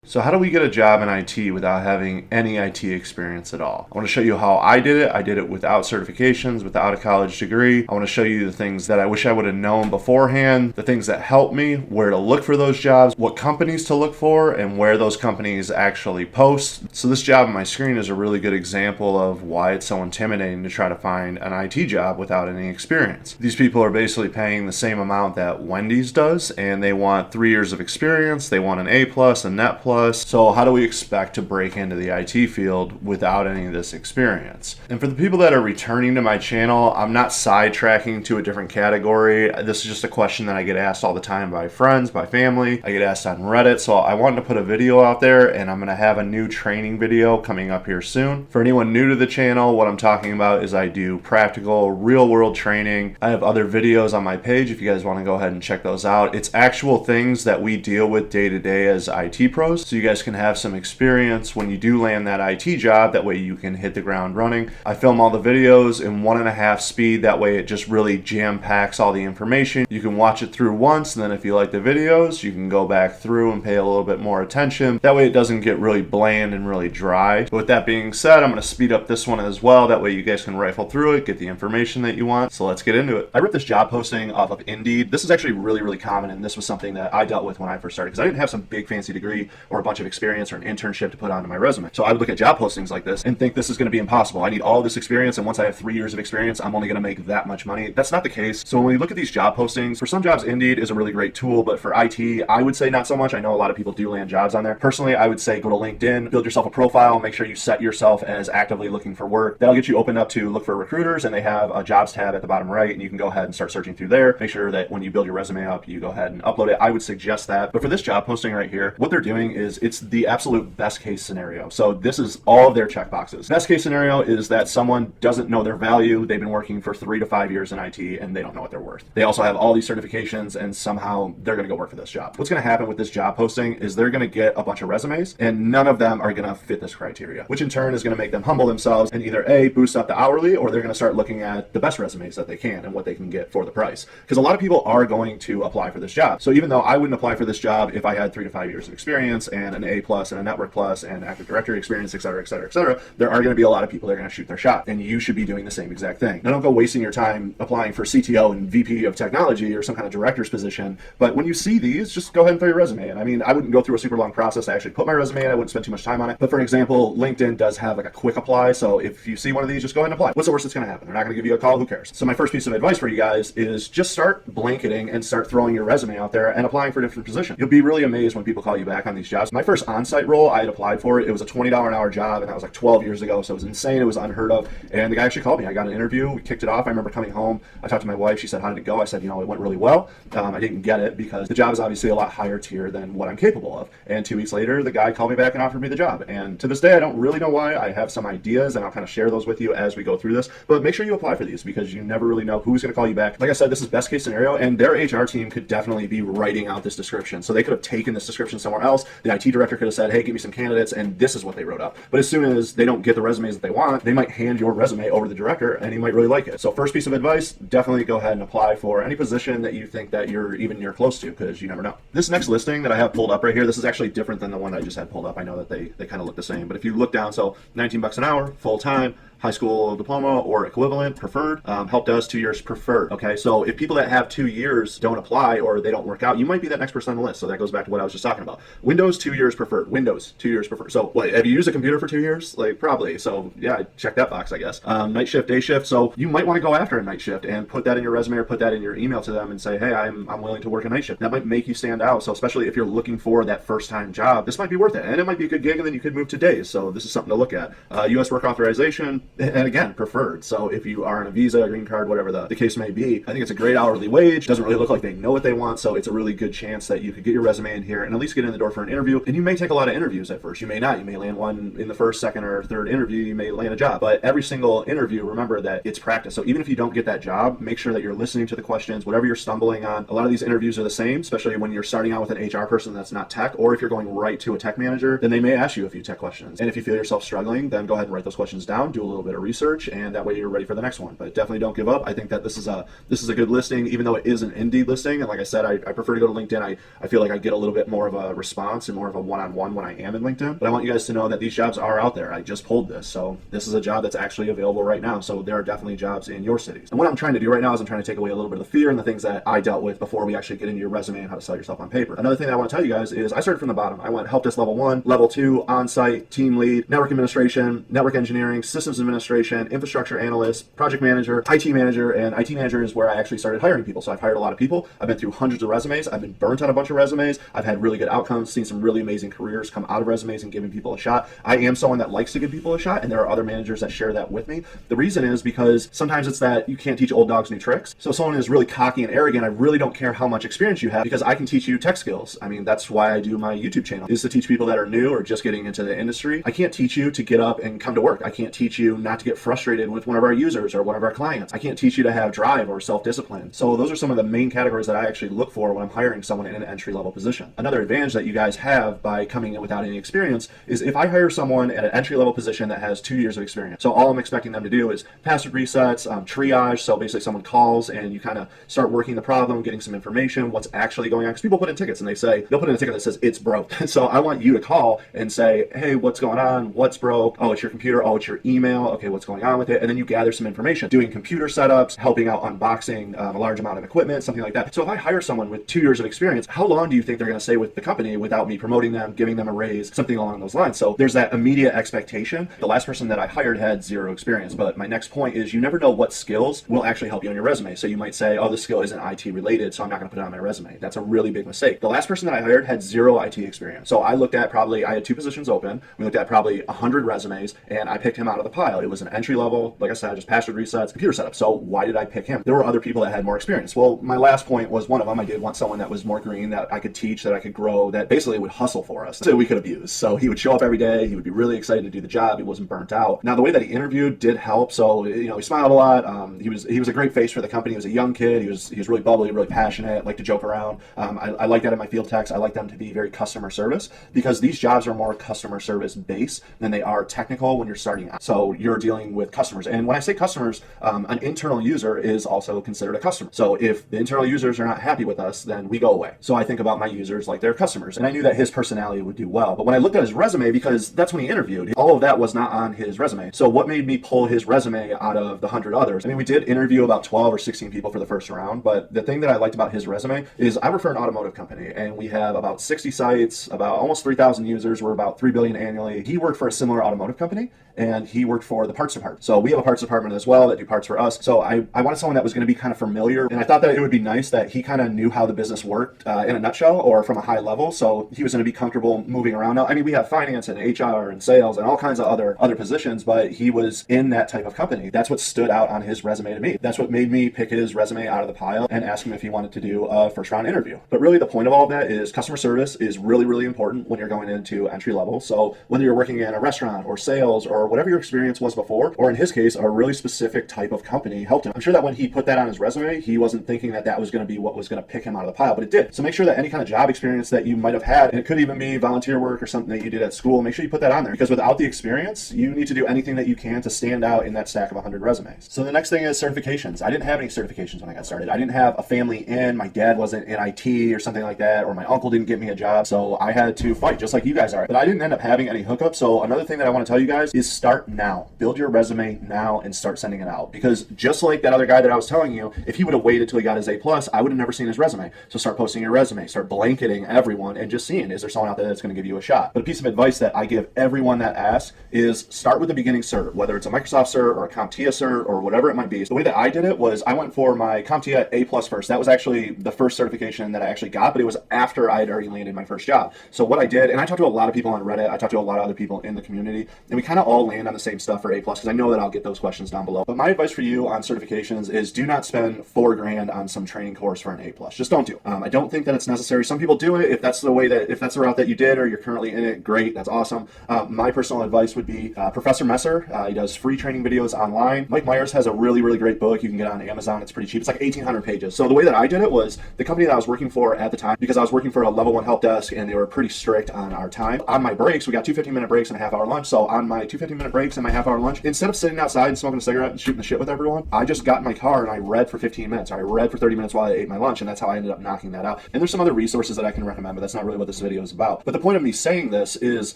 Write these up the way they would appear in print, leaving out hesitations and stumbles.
So how do we get a job in IT without having any IT experience at all? I want to show you how I did it. I did it without certifications, without a college degree. I want to show you the things that I wish I would have known beforehand, the things that helped me, where to look for those jobs, what companies to look for, and where those companies actually post. So this job on my screen is a really good example of why it's so intimidating to try to find an IT job without any experience. These people are basically paying the same amount that Wendy's does, and they want 3 years of experience. They want an A+, a Net+. So how do we expect to break into the IT field without any of this experience? And for the people that are returning to my channel, I'm not sidetracking to a different category. This is just a question that I get asked all the time by friends, by family. I get asked on Reddit. So I wanted to put a video out there, and I'm going to have a new training video coming up here soon. For anyone new to the channel, what I'm talking about is I do practical, real-world training. I have other videos on my page if you guys want to go ahead and check those out. It's actual things that we deal with day to day as IT pros, so you guys can have some experience when you do land that IT job. That way you can hit the ground running. I film all the videos in 1.5 speed. That way it just really jam packs all the information. You can watch it through once, and then if you like the videos, you can go back through and pay a little bit more attention. That way it doesn't get really bland and really dry. But with that being said, I'm going to speed up this one as well. That way you guys can rifle through it, get the information that you want. So let's get into it. I ripped this job posting off of Indeed. This is actually really common, and this was something that I dealt with when I first started because I didn't have some big fancy degree or a bunch of experience or an internship to put onto my resume. So I would look at job postings like this and think this is going to be impossible. I need all this experience, and once I have 3 years of experience, I'm only going to make that much money. That's not the case. So when we look at these job postings, for some jobs, Indeed is a really great tool, but for IT, I would say not so much. I know a lot of people do land jobs on there. Personally, I would say go to LinkedIn, build yourself a profile, make sure you set yourself as actively looking for work. That'll get you opened up to look for recruiters, and they have a jobs tab at the bottom right, and you can go ahead and start searching through there. Make sure that when you build your resume up, you go ahead and upload it. I would suggest that. But for this job posting right here, what they're doing is it's the absolute best case scenario. So this is all of their check boxes. Best case scenario is that someone doesn't know their value. They've been working for 3 to 5 years in IT, and they don't know what they're worth. They also have all these certifications, and somehow they're going to go work for this job. What's going to happen with this job posting is they're going to get a bunch of resumes, and none of them are going to fit this criteria, which in turn is going to make them humble themselves and either A, boost up the hourly, or they're going to start looking at the best resumes that they can and what they can get for the price. Because a lot of people are going to apply for this job. So even though I wouldn't apply for this job if I had 3 to 5 years of experience and an A+ and a Network Plus and Active Directory experience, et cetera, there are going to be a lot of people that are going to shoot their shot, and you should be doing the same exact thing. Now, don't go wasting your time applying for CTO and VP of technology or some kind of director's position, but when you see these, just go ahead and throw your resume in. I mean, I wouldn't go through a super long process to actually put my resume in. I wouldn't spend too much time on it. But for example, LinkedIn does have like a quick apply, so if you see one of these, just go ahead and apply. What's the worst that's going to happen? They're not going to give you a call. Who cares? So my first piece of advice for you guys is just start blanketing and start throwing your resume out there and applying for different positions. You'll be really amazed when people call you back on these jobs. My first on-site role, I had applied for it. It was a $20 an hour job, and that was like 12 years ago, so it was insane. It was unheard of. And the guy actually called me. I got an interview. We kicked it off. I remember coming home. I talked to my wife. She said, "How did it go?" I said, "You know, it went really well." I didn't get it because the job is obviously a lot higher tier than what I'm capable of. And 2 weeks later, the guy called me back and offered me the job. And to this day, I don't really know why. I have some ideas, and I'll kind of share those with you as we go through this. But make sure you apply for these because you never really know who's going to call you back. Like I said, this is best case scenario, and their HR team could definitely be writing out this description. So they could have taken this description somewhere else. The IT director could have said, "Hey, give me some candidates," and this is what they wrote up. But as soon as they don't get the resumes that they want, they might hand your resume over to the director, and he might really like it. So first piece of advice, definitely go ahead and apply for any position that you think that you're even near close to, because you never know. This next listing that I have pulled up right here, this is actually different than the one that I just had pulled up. I know that they kind of look the same, but if you look down, so $19 an hour, full-time, high school diploma or equivalent, preferred, help desk 2 years preferred. Okay, so if people that have 2 years don't apply or they don't work out, you might be that next person on the list. So that goes back to what I was just talking about. Windows 2 years preferred. Windows 2 years preferred. So what, have you used a computer for 2 years? Like probably. So yeah, check that box, I guess. Night shift, day shift. So you might want to go after a night shift and put that in your resume or put that in your email to them and say, "Hey, I'm willing to work a night shift." That might make you stand out. So especially if you're looking for that first time job, this might be worth it. And it might be a good gig, and then you could move to days. So this is something to look at. U.S. work authorization, and again, preferred. So if you are on a visa, a green card, whatever the case may be, I think it's a great hourly wage. Doesn't really look like they know what they want. So it's a really good chance that you could get your resume in here and at least get in the door for an interview. And you may take a lot of interviews at first. You may not. You may land one in the first, second, or third interview. You may land a job. But every single interview, remember that it's practice. So even if you don't get that job, make sure that you're listening to the questions, whatever you're stumbling on. A lot of these interviews are the same, especially when you're starting out with an HR person that's not tech, or if you're going right to a tech manager, then they may ask you a few tech questions. And if you feel yourself struggling, then go ahead and write those questions down, do a little bit bit of research, and that way you're ready for the next one. But definitely don't give up. I think that this is a good listing, even though it is an Indeed listing. And like I said, I prefer to go to LinkedIn. I feel like I get a little bit more of a response and more of a one-on-one when I am in LinkedIn. But I want you guys to know that these jobs are out there. I just pulled this, so this is a job that's actually available right now. So there are definitely jobs in your cities. And what I'm trying to do right now is I'm trying to take away a little bit of the fear and the things that I dealt with before we actually get into your resume and how to sell yourself on paper. Another thing that I want to tell you guys is I started from the bottom. I went help desk level 1, level 2, on-site, team lead, network administration, network engineering, systems administration, infrastructure analyst, project manager, IT manager, and IT manager is where I actually started hiring people. So I've hired a lot of people. I've been through hundreds of resumes. I've been burnt on a bunch of resumes. I've had really good outcomes, seen some really amazing careers come out of resumes and giving people a shot. I am someone that likes to give people a shot, and there are other managers that share that with me. The reason is because sometimes it's that you can't teach old dogs new tricks. So if someone is really cocky and arrogant, I really don't care how much experience you have, because I can teach you tech skills. I mean, that's why I do my YouTube channel, is to teach people that are new or just getting into the industry. I can't teach you to get up and come to work. I can't teach you not to get frustrated with one of our users or one of our clients. I can't teach you to have drive or self-discipline. So those are some of the main categories that I actually look for when I'm hiring someone in an entry-level position. Another advantage that you guys have by coming in without any experience is if I hire someone at an entry-level position that has 2 years of experience. So all I'm expecting them to do is password resets, triage. So basically someone calls and you kind of start working the problem, getting some information, what's actually going on. Because people put in tickets and they'll put in a ticket that says it's broke. So I want you to call and say, hey, what's going on? What's broke? Oh, it's your computer. Oh, it's your email. Okay, what's going on with it? And then you gather some information, doing computer setups, helping out unboxing a large amount of equipment, something like that. So if I hire someone with 2 years of experience, how long do you think they're going to stay with the company without me promoting them, giving them a raise, something along those lines? So there's that immediate expectation. The last person that I hired had 0 experience. But my next point is you never know what skills will actually help you on your resume. So you might say, oh, this skill isn't IT related, so I'm not going to put it on my resume. That's a really big mistake. The last person that I hired had 0 IT experience. So I looked at I had 2 positions open. We looked at probably 100 resumes, and I picked him out of the pile. It was an entry level, like I said, just password resets, computer setup. So why did I pick him? There were other people that had more experience. Well, my last point was one of them. I did want someone that was more green, that I could teach, that I could grow, that basically would hustle for us, that we could abuse. So he would show up every day. He would be really excited to do the job. He wasn't burnt out. Now, the way that he interviewed did help. So, he smiled a lot. He was a great face for the company. He was a young kid. He was really bubbly, really passionate, liked to joke around. I like that in my field techs. I like them to be very customer service, because these jobs are more customer service based than they are technical when you're starting out. So you're dealing with customers. And when I say customers, an internal user is also considered a customer. So if the internal users are not happy with us, then we go away. So I think about my users like they're customers. And I knew that his personality would do well. But when I looked at his resume, because that's when he interviewed, all of that was not on his resume. So what made me pull his resume out of the 100 others? I mean, we did interview about 12 or 16 people for the first round, but the thing that I liked about his resume is I work for an automotive company, and we have about 60 sites, about almost 3,000 users. We're about 3 billion annually. He worked for a similar automotive company, and he worked for the parts department. So we have a parts department as well that do parts for us. So I wanted someone that was going to be kind of familiar, and I thought that it would be nice that he kind of knew how the business worked in a nutshell, or from a high level. So he was going to be comfortable moving around. Now, I mean, we have finance and HR and sales and all kinds of other positions, but he was in that type of company. That's what stood out on his resume to me. That's what made me pick his resume out of the pile and ask him if he wanted to do a first round interview. But really, the point of all of that is customer service is really, really important when you're going into entry level. So whether you're working in a restaurant or sales or whatever your experience was before, or in his case, a really specific type of company helped him. I'm sure that when he put that on his resume, he wasn't thinking that that was going to be what was going to pick him out of the pile, but it did. So make sure that any kind of job experience that you might have had, and it could even be volunteer work or something that you did at school, make sure you put that on there, because without the experience, you need to do anything that you can to stand out in that stack of 100 resumes. So the next thing is certifications. I didn't have any certifications when I got started. I didn't have a family in, my dad wasn't in IT or something like that, or my uncle didn't get me a job, so I had to fight just like you guys are. But I didn't end up having any hookups. So another thing that I want to tell you guys is start now. Build your resume now and start sending it out, because just like that other guy that I was telling you, if he would have waited till he got his A+, I would have never seen his resume. So start posting your resume, start blanketing everyone and just seeing, is there someone out there that's going to give you a shot? But a piece of advice that I give everyone that asks is start with the beginning cert, whether it's a Microsoft cert or a CompTIA cert or whatever it might be. The way that I did it was I went for my CompTIA A+ first. That was actually the first certification that I actually got, but it was after I had already landed my first job. So what I did, and I talked to a lot of people on Reddit, I talked to a lot of other people in the community, and we kind of all land on the same stuff for A+, because I know that I'll get those questions down below. But my advice for you on certifications is do not spend $4,000 on some training course for an A+. Just don't do it. I don't think that it's necessary. Some people do it. If that's the route that you did, or you're currently in it, great, that's awesome. My personal advice would be Professor Messer. He does free training videos online. Mike Myers has a really, really great book you can get on Amazon. It's pretty cheap. It's like 1,800 pages. So the way that I did it was the company that I was working for at the time, because I was working for a level 1 help desk and they were pretty strict on our time. On my breaks, we got 2 15-minute breaks and a half-hour lunch. So on my 2 15-minute breaks and my half-hour bar lunch. Instead of sitting outside and smoking a cigarette and shooting the shit with everyone, I just got in my car and I read for 15 minutes. I read for 30 minutes while I ate my lunch, and that's how I ended up knocking that out. And there's some other resources that I can recommend, but that's not really what this video is about. But the point of me saying this is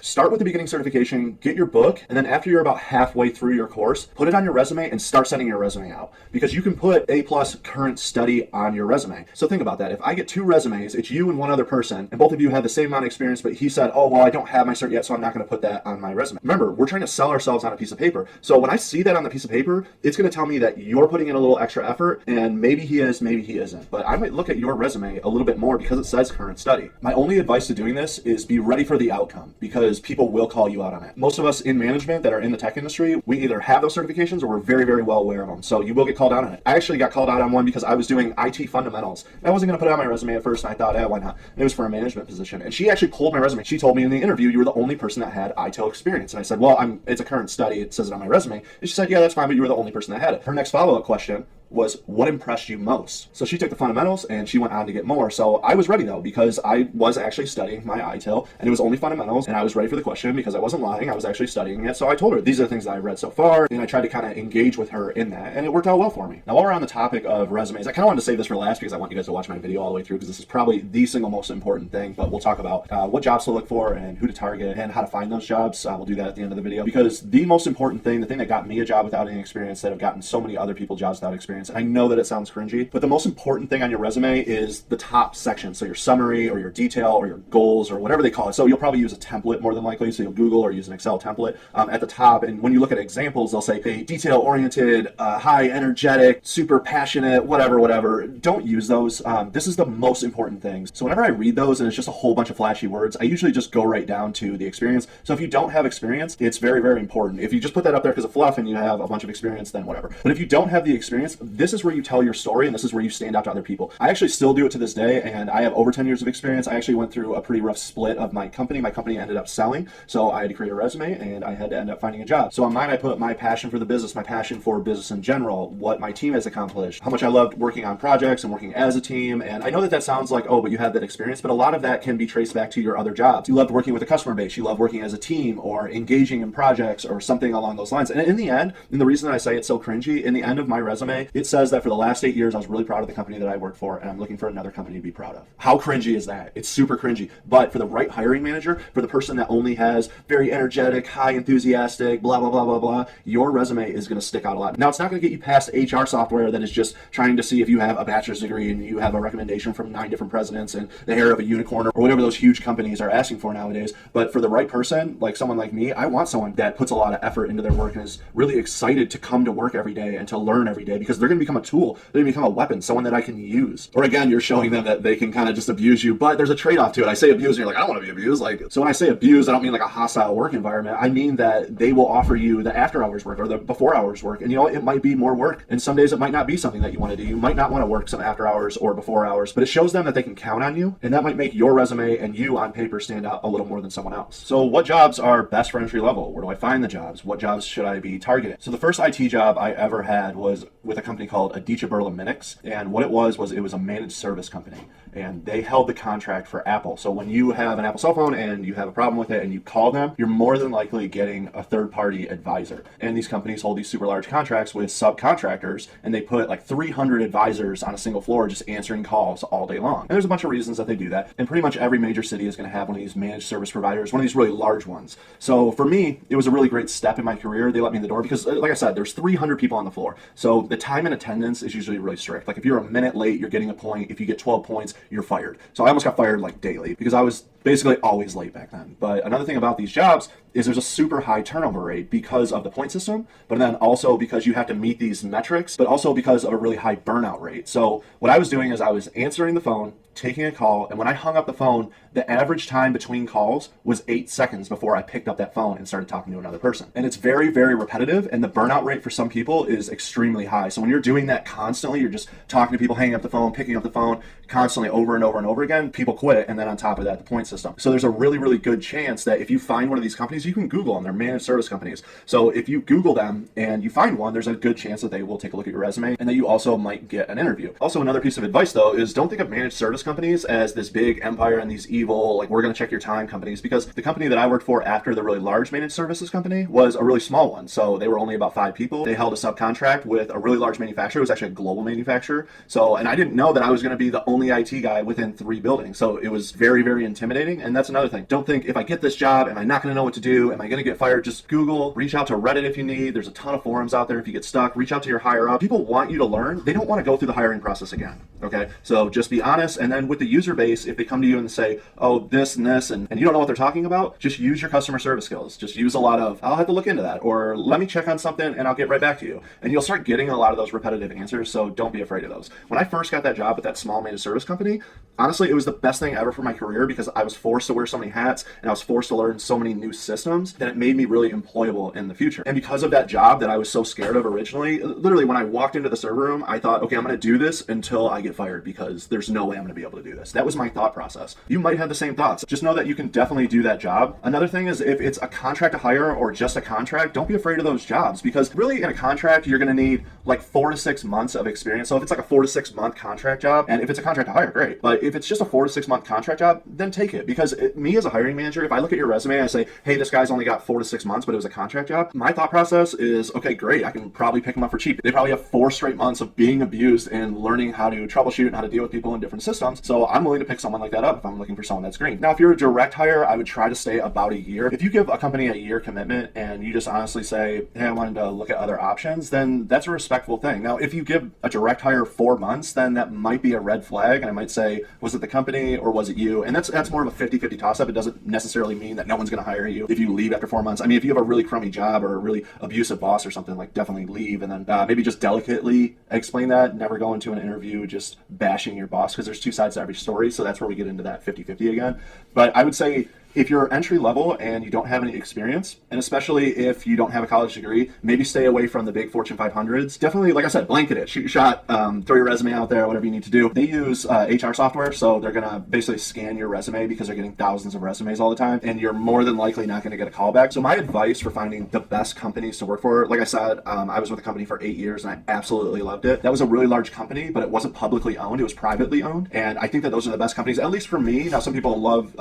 start with the beginning certification, get your book, and then after you're about halfway through your course, put it on your resume and start sending your resume out. Because you can put A+ current study on your resume. So think about that. If I get 2 resumes, it's you and one other person, and both of you have the same amount of experience, but he said, oh, well, I don't have my cert yet, so I'm not going to put that on my resume. Remember, we're trying to sell ourselves on a piece of paper. So when I see that on the piece of paper, it's going to tell me that you're putting in a little extra effort, and maybe he is, maybe he isn't. But I might look at your resume a little bit more because it says current study. My only advice to doing this is be ready for the outcome, because people will call you out on it. Most of us in management that are in the tech industry, we either have those certifications or we're very, very well aware of them. So you will get called out on it. I actually got called out on one because I was doing IT fundamentals. And I wasn't going to put it on my resume at first, and I thought, why not? And it was for a management position. And she actually pulled my resume. She told me in the interview, you were the only person that had ITIL experience. And I said, well, it's a current study. It says it on my resume. And she said, yeah, that's fine, but you were the only person that had it. Her next follow-up question was, what impressed you most? So she took the fundamentals and she went on to get more. So I was ready though, because I was actually studying my ITIL and it was only fundamentals, and I was ready for the question because I wasn't lying. I was actually studying it. So I told her, these are the things that I read so far, and I tried to kind of engage with her in that, and it worked out well for me. Now, while we're on the topic of resumes, I kind of wanted to save this for last because I want you guys to watch my video all the way through, because this is probably the single most important thing, but we'll talk about what jobs to look for and who to target and how to find those jobs. We'll do that at the end of the video, because the most important thing, the thing that got me a job without any experience, that have gotten so many other people jobs without experience, and I know that it sounds cringy, but the most important thing on your resume is the top section. So your summary or your detail or your goals or whatever they call it. So you'll probably use a template more than likely. So you'll Google or use an Excel template at the top. And when you look at examples, they'll say, hey, detail oriented, high energetic, super passionate, whatever. Don't use those. This is the most important things. So whenever I read those and it's just a whole bunch of flashy words, I usually just go right down to the experience. So if you don't have experience, it's very, very important. If you just put that up there because of fluff and you have a bunch of experience, then whatever. But if you don't have the experience, this is where you tell your story, and this is where you stand out to other people. I actually still do it to this day, and I have over 10 years of experience. I actually went through a pretty rough split of my company. My company ended up selling, so I had to create a resume and I had to end up finding a job. So on mine, I put my passion for the business, my passion for business in general, what my team has accomplished, how much I loved working on projects and working as a team. And I know that sounds like, oh, but you had that experience, but a lot of that can be traced back to your other jobs. You loved working with a customer base, you love working as a team, or engaging in projects or something along those lines. And in the end, and the reason that I say it's so cringy, in the end of my resume, it says that for the last 8 years, I was really proud of the company that I worked for, and I'm looking for another company to be proud of. How cringy is that? It's super cringy. But for the right hiring manager, for the person that only has very energetic, high enthusiastic, blah, blah, blah, blah, blah, your resume is going to stick out a lot. Now, it's not going to get you past HR software that is just trying to see if you have a bachelor's degree and you have a recommendation from 9 different presidents and the hair of a unicorn or whatever those huge companies are asking for nowadays. But for the right person, like someone like me, I want someone that puts a lot of effort into their work and is really excited to come to work every day and to learn every day, because they're going to become a tool. They're going to become a weapon, someone that I can use. Or again, you're showing them that they can kind of just abuse you, but there's a trade-off to it. I say abuse and you're like, I don't want to be abused. So when I say abuse, I don't mean like a hostile work environment. I mean that they will offer you the after hours work or the before hours work. And it might be more work. And some days it might not be something that you want to do. You might not want to work some after hours or before hours, but it shows them that they can count on you. And that might make your resume and you on paper stand out a little more than someone else. So what jobs are best for entry level? Where do I find the jobs? What jobs should I be targeting? So the first IT job I ever had was with a company called Adichie Burla Minix. And what it was it was a managed service company, and they held the contract for Apple. So when you have an Apple cell phone and you have a problem with it and you call them, you're more than likely getting a third-party advisor. And these companies hold these super large contracts with subcontractors, and they put like 300 advisors on a single floor just answering calls all day long. And there's a bunch of reasons that they do that. And pretty much every major city is going to have one of these managed service providers, one of these really large ones. So for me, it was a really great step in my career. They let me in the door because, like I said, there's 300 people on the floor. So the time and attendance is usually really strict. Like if you're a minute late, you're getting a point. If you get 12 points, you're fired. So I almost got fired like daily because I was basically always late back then. But another thing about these jobs is there's a super high turnover rate because of the point system, but then also because you have to meet these metrics, but also because of a really high burnout rate. So what I was doing is I was answering the phone, taking a call, and when I hung up the phone, the average time between calls was 8 seconds before I picked up that phone and started talking to another person. And it's very, very repetitive, and the burnout rate for some people is extremely high. So when you're doing that constantly, you're just talking to people, hanging up the phone, picking up the phone, constantly over and over and over again, people quit, and then on top of that, the point system. So there's a really, really good chance that if you find one of these companies, you can Google them, they're managed service companies. So if you Google them and you find one, there's a good chance that they will take a look at your resume and that you also might get an interview. Also, another piece of advice though is don't think of managed service service companies as this big empire and these evil, like, we're going to check your time companies, because the company that I worked for after the really large managed services company was a really small one. So they were only about 5 people. They held a subcontract with a really large manufacturer. It was actually a global manufacturer. So, and I didn't know that I was going to be the only IT guy within 3 buildings. So it was very, very intimidating. And that's another thing. Don't think, if I get this job, am I not going to know what to do? Am I going to get fired? Just Google, reach out to Reddit if you need. There's a ton of forums out there if you get stuck. Reach out to your higher up. People want you to learn. They don't want to go through the hiring process again. Okay, so just be honest. And then with the user base, if they come to you and say, oh, this and this, and you don't know what they're talking about, just use your customer service skills. Just use a lot of, I'll have to look into that, or let me check on something and I'll get right back to you. And you'll start getting a lot of those repetitive answers, so don't be afraid of those. When I first got that job at that small managed service company, honestly, it was the best thing ever for my career, because I was forced to wear so many hats and I was forced to learn so many new systems that it made me really employable in the future. And because of that job that I was so scared of originally, literally when I walked into the server room, I thought, okay, I'm going to do this until I get fired, because there's no way I'm going to be able to do this. That was my thought process. You might have the same thoughts. Just know that you can definitely do that job. Another thing is, if it's a contract to hire or just a contract, don't be afraid of those jobs, because really in a contract, you're going to need like 4 to 6 months of experience. So if it's like a 4 to 6 month contract job, and if it's a contract to hire, great. But if it's just a 4 to 6 month contract job, then take it. Because me as a hiring manager, if I look at your resume and I say, hey, this guy's only got 4 to 6 months, but it was a contract job, my thought process is, okay, great. I can probably pick them up for cheap. They probably have 4 straight months of being abused and learning how to troubleshoot and how to deal with people in different systems. So I'm willing to pick someone like that up if I'm looking for someone that's green. Now, if you're a direct hire, I would try to stay about a year. If you give a company a year commitment and you just honestly say, hey, I wanted to look at other options, then that's a respectful thing. Now, if you give a direct hire 4 months, then that might be a red flag. And I might say, was it the company or was it you? And that's more of a 50-50 toss-up. It doesn't necessarily mean that no one's going to hire you if you leave after 4 months. I mean, if you have a really crummy job or a really abusive boss or something, like, definitely leave, and then maybe just delicately explain that. Never go into an interview just bashing your boss, because there's 2 sides to every story. So that's where we get into that 50-50 again. But I would say, if you're entry level and you don't have any experience, and especially if you don't have a college degree, maybe stay away from the big Fortune 500s. Definitely, like I said, blanket it, shoot your shot, throw your resume out there, whatever you need to do. They use HR software, so they're gonna basically scan your resume, because they're getting thousands of resumes all the time, and you're more than likely not gonna get a call back. So my advice for finding the best companies to work for, like I said, I was with a company for 8 years and I absolutely loved it. That was a really large company, but it wasn't publicly owned, it was privately owned. And I think that those are the best companies, at least for me. Now, some people love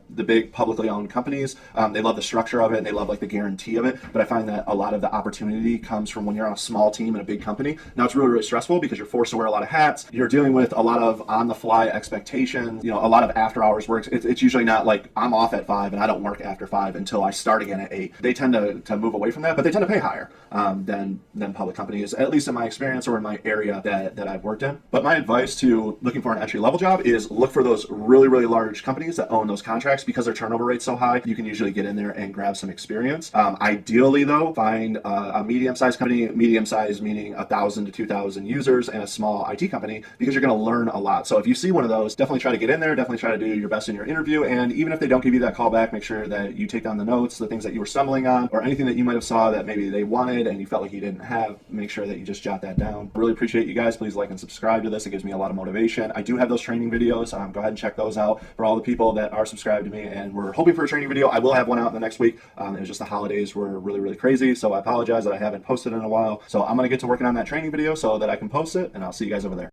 the big publicly owned companies. They love the structure of it, and they love like the guarantee of it. But I find that a lot of the opportunity comes from when you're on a small team in a big company. Now, it's really, really stressful, because you're forced to wear a lot of hats. You're dealing with a lot of on-the-fly expectations, a lot of after-hours work. It's usually not like I'm off at 5 and I don't work after 5 until I start again at 8. They tend to move away from that, but they tend to pay higher than public companies, at least in my experience or in my area that I've worked in. But my advice to looking for an entry-level job is look for those really, really large companies that own those contracts, because their turnover rate's so high. You can usually get in there and grab some experience. Ideally, though, find a medium-sized company, medium-sized meaning 1,000 to 2,000 users, and a small IT company, because you're going to learn a lot. So if you see one of those, definitely try to get in there, definitely try to do your best in your interview. And even if they don't give you that call back, make sure that you take down the notes, the things that you were stumbling on, or anything that you might have saw that maybe they wanted and you felt like you didn't have. Make sure that you just jot that down. Really appreciate you guys. Please like and subscribe to this. It gives me a lot of motivation. I do have those training videos. Go ahead and check those out for all the people that are subscribed to me, and we're hoping for a training video. I will have one out in the next week. It was just the holidays were really, really crazy, so I apologize that I haven't posted in a while. So I'm going to get to working on that training video so that I can post it, and I'll see you guys over there.